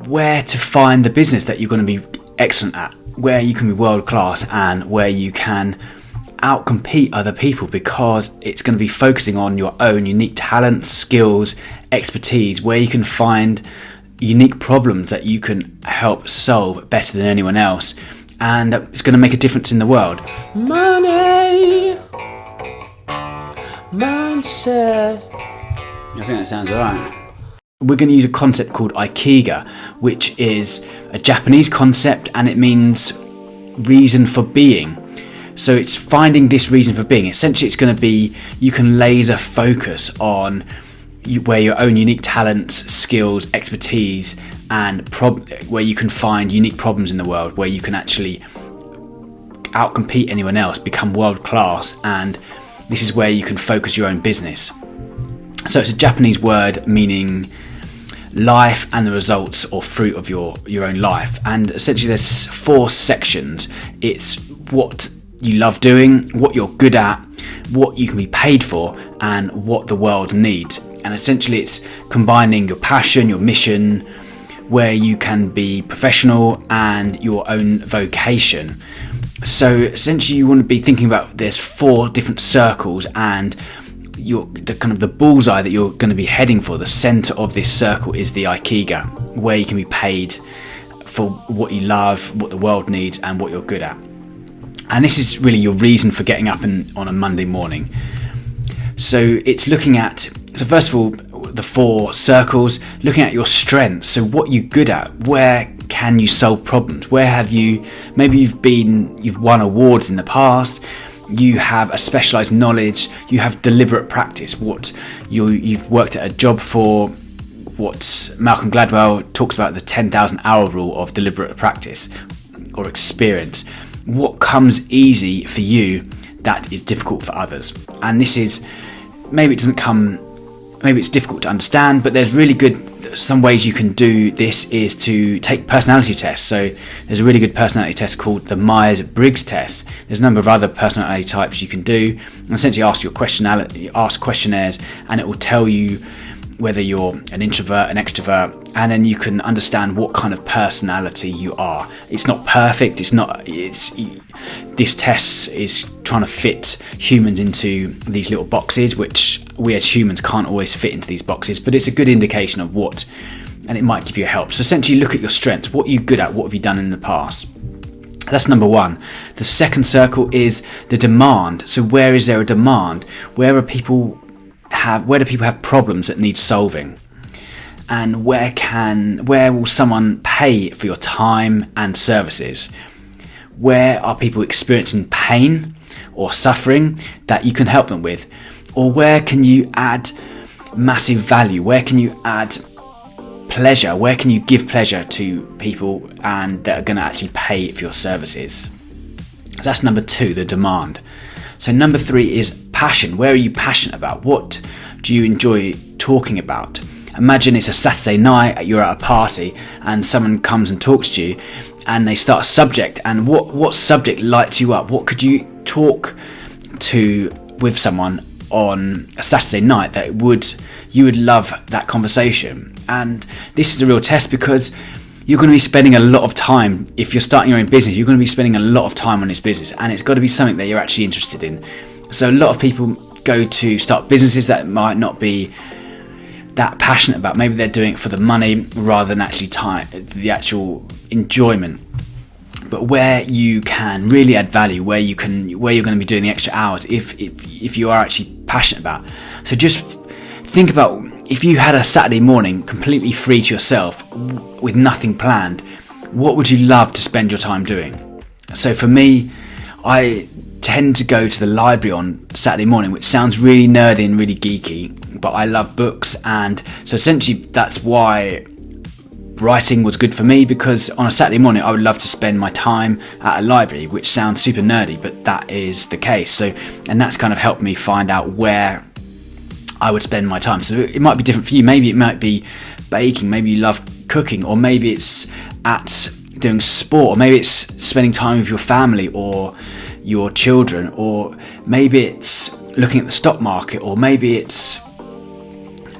where to find the business that you're going to be excellent at, where you can be world class, and where you can outcompete other people, because it's going to be focusing on your own unique talents, skills, expertise, where you can find unique problems that you can help solve better than anyone else, and it's going to make a difference in the world. Money, mindset. I think that sounds alright. We're going to use a concept called Ikigai, which is a Japanese concept, and it means reason for being. So it's finding this reason for being. Essentially, it's going to be, you can laser focus on where your own unique talents, skills, expertise, and where you can find unique problems in the world, where you can actually outcompete anyone else, become world class, and this is where you can focus your own business. So it's a Japanese word meaning life and the results or fruit of your own life. And essentially there's 4 sections. It's what you love doing, what you're good at, what you can be paid for, and what the world needs. And essentially it's combining your passion, your mission, where you can be professional, and your own vocation. So essentially you want to be thinking about there's 4 different circles, and the bullseye that you're going to be heading for, the center of this circle, is the Ikigai, where you can be paid for what you love, what the world needs, and what you're good at. And this is really your reason for getting up on a Monday morning. So it's looking at, so first of all, the 4 circles, looking at your strengths. So what you're good at, where can you solve problems? Where have you, maybe you've won awards in the past, you have a specialized knowledge, you have deliberate practice, what you've worked at a job for, what Malcolm Gladwell talks about, the 10,000 hour rule of deliberate practice or experience. What comes easy for you that is difficult for others? And this is, maybe it's difficult to understand, but there's really good, some ways you can do this is to take personality tests. So there's a really good personality test called the Myers-Briggs test. There's a number of other personality types you can do, and essentially ask questionnaires, and it will tell you whether you're an introvert, an extrovert, and then you can understand what kind of personality you are. It's not perfect, this test is trying to fit humans into these little boxes, which we as humans can't always fit into these boxes, but it's a good indication of what, and it might give you help. So essentially look at your strengths. What are you good at? What have you done in the past? That's number 1. The second circle is the demand. So where is there a demand? Where do people have problems that need solving? And where will someone pay for your time and services? Where are people experiencing pain or suffering that you can help them with? Or where can you add massive value? Where can you add pleasure? Where can you give pleasure to people and that are going to actually pay for your services? So that's number 2, the demand. So number 3 is passion. Where are you passionate about? What do you enjoy talking about? Imagine it's a Saturday night, you're at a party, and someone comes and talks to you, and they start a subject, and what subject lights you up? What could you talk to with someone on a Saturday night that you would love that conversation? And this is a real test, because you're going to be spending a lot of time, if you're starting your own business, you're going to be spending a lot of time on this business, and it's got to be something that you're actually interested in. So a lot of people go to start businesses that might not be that passionate about. Maybe they're doing it for the money rather than actually the actual enjoyment. But where you can really add value, where you're going to be doing the extra hours, if you are actually passionate about. So just think about, if you had a Saturday morning completely free to yourself with nothing planned, what would you love to spend your time doing? So for me, I tend to go to the library on Saturday morning, which sounds really nerdy and really geeky, but I love books, and so essentially that's why writing was good for me, because on a Saturday morning I would love to spend my time at a library, which sounds super nerdy, but that is the case. So, and that's kind of helped me find out where I would spend my time. So it might be different for you. Maybe it might be baking, maybe you love cooking, or maybe it's at doing sport, or maybe it's spending time with your family or your children, or maybe it's looking at the stock market, or maybe it's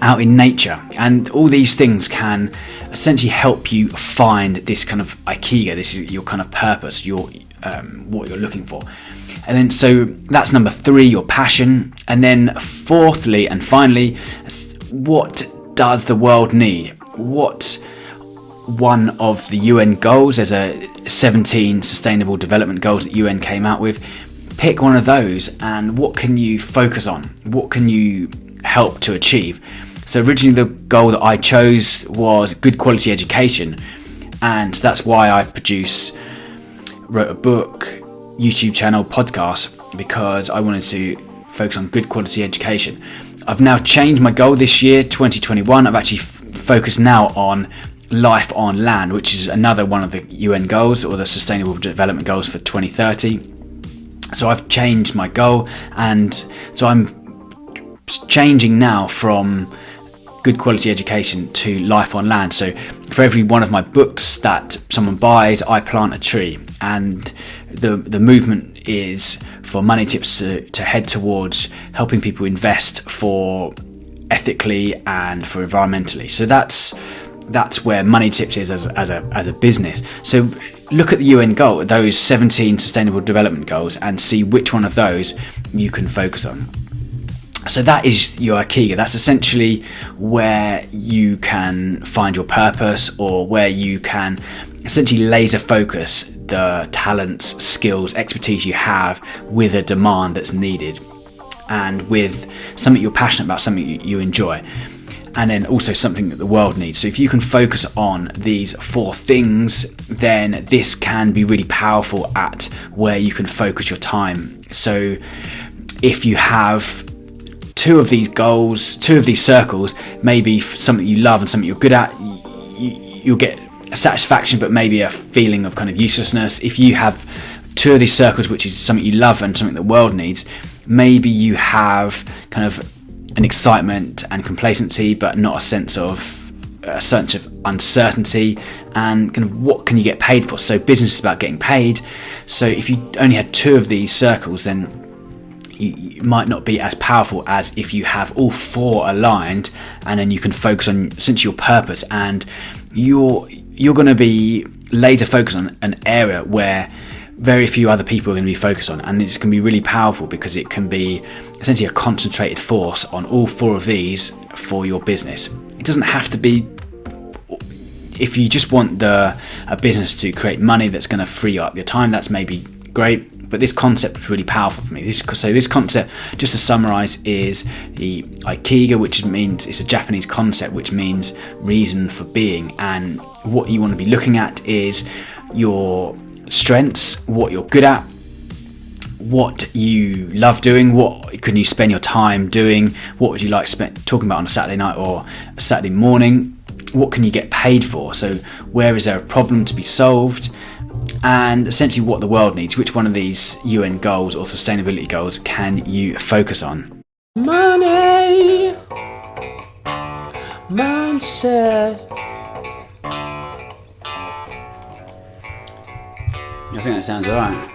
out in nature. And all these things can essentially help you find this kind of Ikigai. This is your kind of purpose, your what you're looking for. And then so that's number 3, your passion. And then fourthly and finally, what does the world need? What one of the UN goals, there's a 17 sustainable development goals that UN came out with. Pick one of those and what can you focus on? What can you help to achieve? So originally the goal that I chose was good quality education, and that's why I wrote a book, YouTube channel, podcast, because I wanted to focus on good quality education. I've now changed my goal this year, 2021. I've actually focused now on life on land, which is another one of the UN goals, or the Sustainable Development Goals for 2030. So I've changed my goal, and so I'm changing now from good quality education to life on land. So for every one of my books that someone buys, I plant a tree, and the movement is for Money Tips to head towards helping people invest for ethically and for environmentally. So that's where Money Tips is as a business. So look at the UN goal, those 17 sustainable development goals, and see which one of those you can focus on. So that is your Ikigai. That's essentially where you can find your purpose, or where you can essentially laser focus the talents, skills, expertise you have with a demand that's needed, and with something you're passionate about, something you enjoy, and then also something that the world needs. So if you can focus on these 4 things, then this can be really powerful at where you can focus your time. So if you have 2 of these goals, 2 of these circles, maybe something you love and something you're good at, you'll get a satisfaction, but maybe a feeling of kind of uselessness. If you have 2 of these circles, which is something you love and something the world needs, maybe you have kind of an excitement and complacency, but not a sense of uncertainty, and kind of what can you get paid for. So business is about getting paid. So if you only had 2 of these circles, then it might not be as powerful as if you have all 4 aligned, and then you can focus on essentially your purpose, and you're going to be laser focused on an area where very few other people are going to be focused on, and it's going to be really powerful because it can be essentially a concentrated force on all 4 of these for your business. It doesn't have to be, if you just want a business to create money that's going to free up your time, that's maybe great. But this concept was really powerful for me. This concept, just to summarize, is the Ikigai, which means it's a Japanese concept, which means reason for being. And what you want to be looking at is your strengths, what you're good at, what you love doing, what can you spend your time doing, what would you like talking about on a Saturday night or a Saturday morning, what can you get paid for, so where is there a problem to be solved, and essentially what the world needs. Which one of these UN goals or sustainability goals can you focus on? Money, mindset. I think that sounds alright.